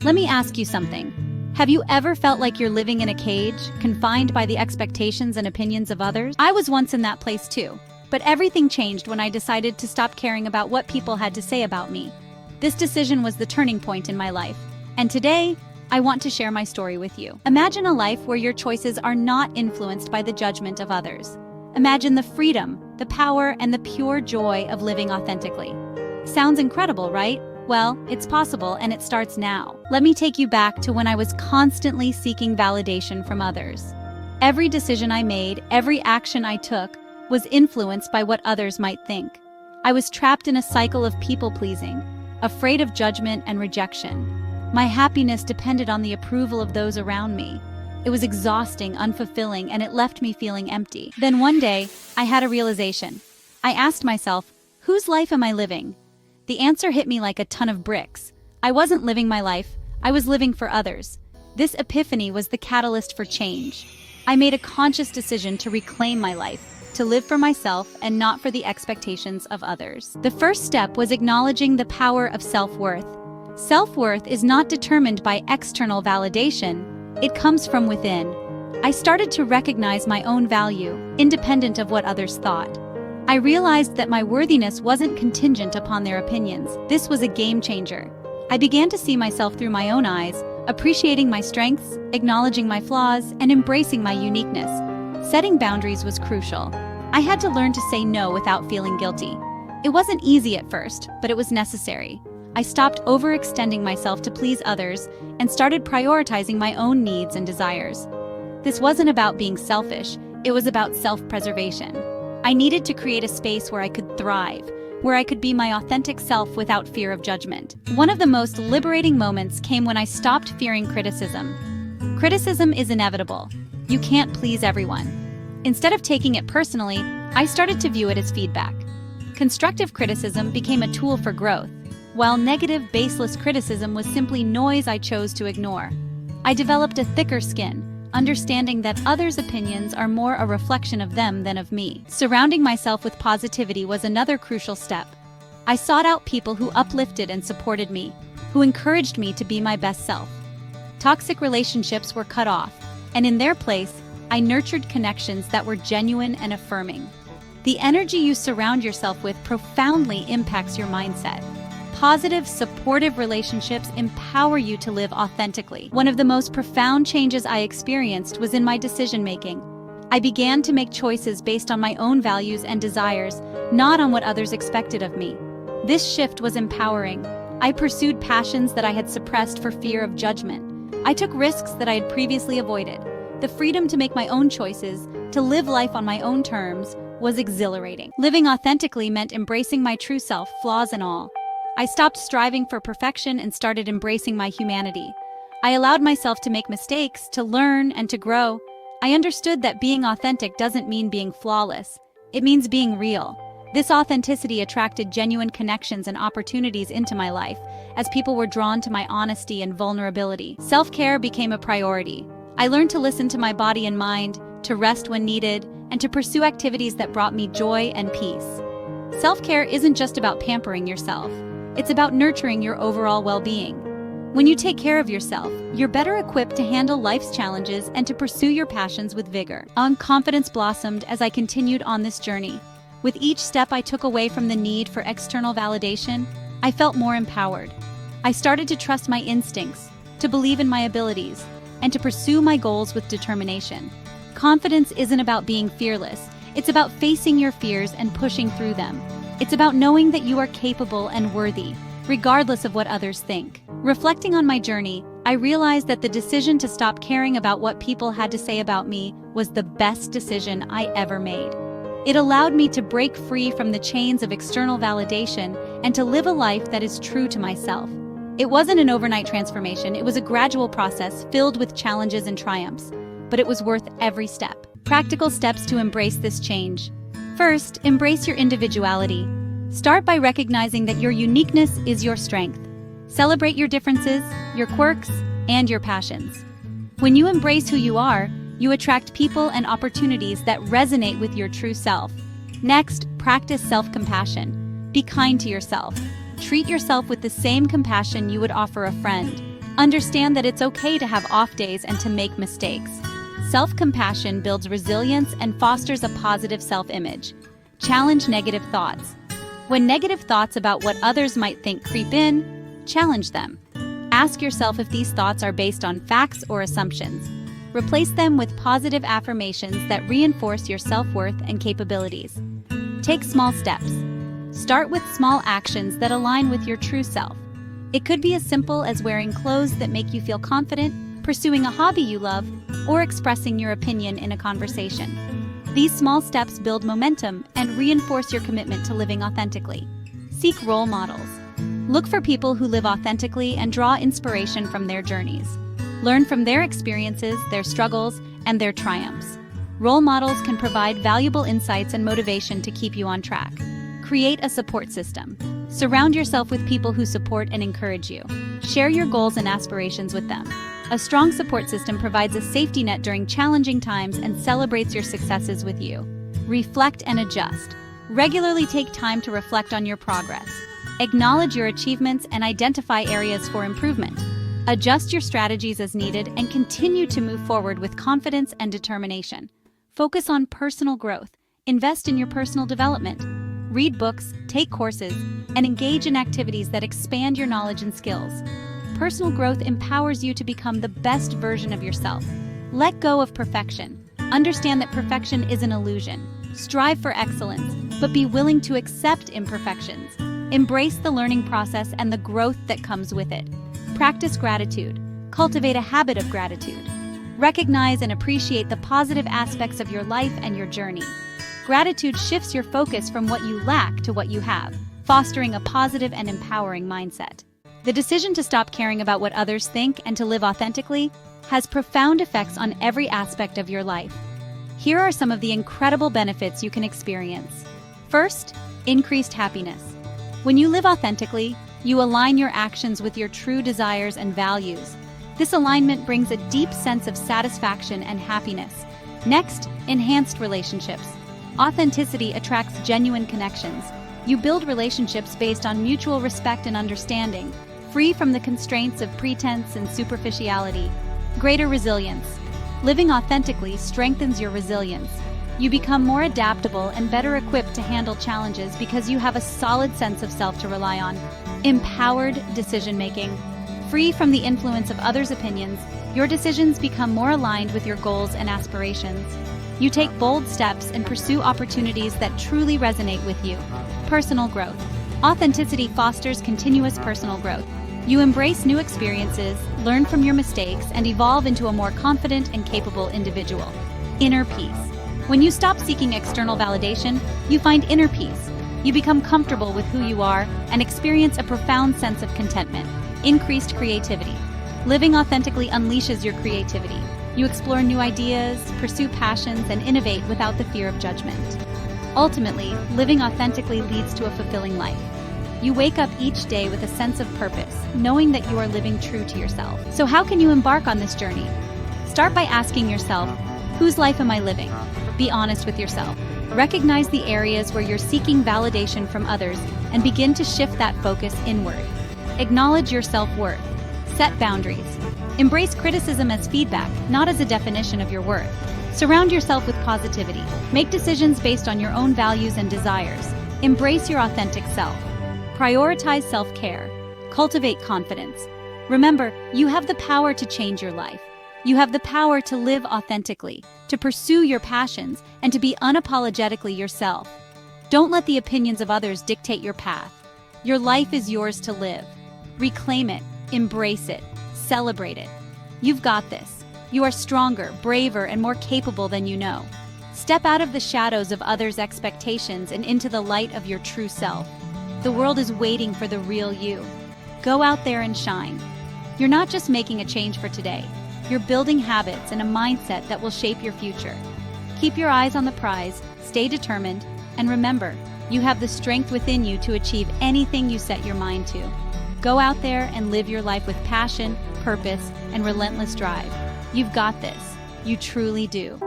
Let me ask you something. Have you ever felt like you're living in a cage, confined by the expectations and opinions of others? I was once in that place too, but everything changed when I decided to stop caring about what people had to say about me. This decision was the turning point in my life, and today, I want to share my story with you. Imagine a life where your choices are not influenced by the judgment of others. Imagine the freedom, the power, and the pure joy of living authentically. Sounds incredible, right? Well, it's possible, and it starts now. Let me take you back to when I was constantly seeking validation from others. Every decision I made, every action I took, was influenced by what others might think. I was trapped in a cycle of people-pleasing, afraid of judgment and rejection. My happiness depended on the approval of those around me. It was exhausting, unfulfilling, and it left me feeling empty. Then one day, I had a realization. I asked myself, whose life am I living? The answer hit me like a ton of bricks. I wasn't living my life, I was living for others. This epiphany was the catalyst for change. I made a conscious decision to reclaim my life, to live for myself and not for the expectations of others. The first step was acknowledging the power of self-worth. Self-worth is not determined by external validation, it comes from within. I started to recognize my own value, independent of what others thought. I realized that my worthiness wasn't contingent upon their opinions. This was a game changer. I began to see myself through my own eyes, appreciating my strengths, acknowledging my flaws, and embracing my uniqueness. Setting boundaries was crucial. I had to learn to say no without feeling guilty. It wasn't easy at first, but it was necessary. I stopped overextending myself to please others and started prioritizing my own needs and desires. This wasn't about being selfish, it was about self-preservation. I needed to create a space where I could thrive, where I could be my authentic self without fear of judgment. One of the most liberating moments came when I stopped fearing criticism. Criticism is inevitable. You can't please everyone. Instead of taking it personally, I started to view it as feedback. Constructive criticism became a tool for growth, while negative, baseless criticism was simply noise I chose to ignore. I developed a thicker skin, understanding that others' opinions are more a reflection of them than of me. Surrounding myself with positivity was another crucial step. I sought out people who uplifted and supported me, who encouraged me to be my best self. Toxic relationships were cut off, and in their place, I nurtured connections that were genuine and affirming. The energy you surround yourself with profoundly impacts your mindset. Positive, supportive relationships empower you to live authentically. One of the most profound changes I experienced was in my decision-making. I began to make choices based on my own values and desires, not on what others expected of me. This shift was empowering. I pursued passions that I had suppressed for fear of judgment. I took risks that I had previously avoided. The freedom to make my own choices, to live life on my own terms, was exhilarating. Living authentically meant embracing my true self, flaws and all. I stopped striving for perfection and started embracing my humanity. I allowed myself to make mistakes, to learn, and to grow. I understood that being authentic doesn't mean being flawless. It means being real. This authenticity attracted genuine connections and opportunities into my life, as people were drawn to my honesty and vulnerability. Self-care became a priority. I learned to listen to my body and mind, to rest when needed, and to pursue activities that brought me joy and peace. Self-care isn't just about pampering yourself. It's about nurturing your overall well-being. When you take care of yourself, you're better equipped to handle life's challenges and to pursue your passions with vigor. Confidence blossomed as I continued on this journey. With each step I took away from the need for external validation, I felt more empowered. I started to trust my instincts, to believe in my abilities, and to pursue my goals with determination. Confidence isn't about being fearless. It's about facing your fears and pushing through them. It's about knowing that you are capable and worthy, regardless of what others think. Reflecting on my journey, I realized that the decision to stop caring about what people had to say about me was the best decision I ever made. It allowed me to break free from the chains of external validation and to live a life that is true to myself. It wasn't an overnight transformation, it was a gradual process filled with challenges and triumphs, but it was worth every step. Practical steps to embrace this change. First, embrace your individuality. Start by recognizing that your uniqueness is your strength. Celebrate your differences, your quirks, and your passions. When you embrace who you are, you attract people and opportunities that resonate with your true self. Next, practice self-compassion. Be kind to yourself. Treat yourself with the same compassion you would offer a friend. Understand that it's okay to have off days and to make mistakes. Self-compassion builds resilience and fosters a positive self-image. Challenge negative thoughts. When negative thoughts about what others might think creep in, challenge them. Ask yourself if these thoughts are based on facts or assumptions. Replace them with positive affirmations that reinforce your self-worth and capabilities. Take small steps. Start with small actions that align with your true self. It could be as simple as wearing clothes that make you feel confident, pursuing a hobby you love, or expressing your opinion in a conversation. These small steps build momentum and reinforce your commitment to living authentically. Seek role models. Look for people who live authentically and draw inspiration from their journeys. Learn from their experiences, their struggles, and their triumphs. Role models can provide valuable insights and motivation to keep you on track. Create a support system. Surround yourself with people who support and encourage you. Share your goals and aspirations with them. A strong support system provides a safety net during challenging times and celebrates your successes with you. Reflect and adjust. Regularly take time to reflect on your progress. Acknowledge your achievements and identify areas for improvement. Adjust your strategies as needed and continue to move forward with confidence and determination. Focus on personal growth. Invest in your personal development. Read books, take courses, and engage in activities that expand your knowledge and skills. Personal growth empowers you to become the best version of yourself. Let go of perfection. Understand that perfection is an illusion. Strive for excellence, but be willing to accept imperfections. Embrace the learning process and the growth that comes with it. Practice gratitude. Cultivate a habit of gratitude. Recognize and appreciate the positive aspects of your life and your journey. Gratitude shifts your focus from what you lack to what you have, fostering a positive and empowering mindset. The decision to stop caring about what others think and to live authentically has profound effects on every aspect of your life. Here are some of the incredible benefits you can experience. First, increased happiness. When you live authentically, you align your actions with your true desires and values. This alignment brings a deep sense of satisfaction and happiness. Next, enhanced relationships. Authenticity attracts genuine connections. You build relationships based on mutual respect and understanding, free from the constraints of pretense and superficiality. Greater resilience. Living authentically strengthens your resilience. You become more adaptable and better equipped to handle challenges because you have a solid sense of self to rely on. Empowered decision-making. Free from the influence of others' opinions, your decisions become more aligned with your goals and aspirations. You take bold steps and pursue opportunities that truly resonate with you. Personal growth. Authenticity fosters continuous personal growth. You embrace new experiences, learn from your mistakes, and evolve into a more confident and capable individual. Inner peace. When you stop seeking external validation, you find inner peace. You become comfortable with who you are and experience a profound sense of contentment. Increased creativity. Living authentically unleashes your creativity. You explore new ideas, pursue passions, and innovate without the fear of judgment. Ultimately, living authentically leads to a fulfilling life. You wake up each day with a sense of purpose, knowing that you are living true to yourself. So how can you embark on this journey? Start by asking yourself, whose life am I living? Be honest with yourself. Recognize the areas where you're seeking validation from others and begin to shift that focus inward. Acknowledge your self-worth. Set boundaries. Embrace criticism as feedback, not as a definition of your worth. Surround yourself with positivity. Make decisions based on your own values and desires. Embrace your authentic self. Prioritize self-care. Cultivate confidence. Remember, you have the power to change your life. You have the power to live authentically, to pursue your passions, and to be unapologetically yourself. Don't let the opinions of others dictate your path. Your life is yours to live. Reclaim it, embrace it, celebrate it. You've got this. You are stronger, braver, and more capable than you know. Step out of the shadows of others' expectations and into the light of your true self. The world is waiting for the real you. Go out there and shine. You're not just making a change for today. You're building habits and a mindset that will shape your future. Keep your eyes on the prize, stay determined, and remember, you have the strength within you to achieve anything you set your mind to. Go out there and live your life with passion, purpose, and relentless drive. You've got this. You truly do.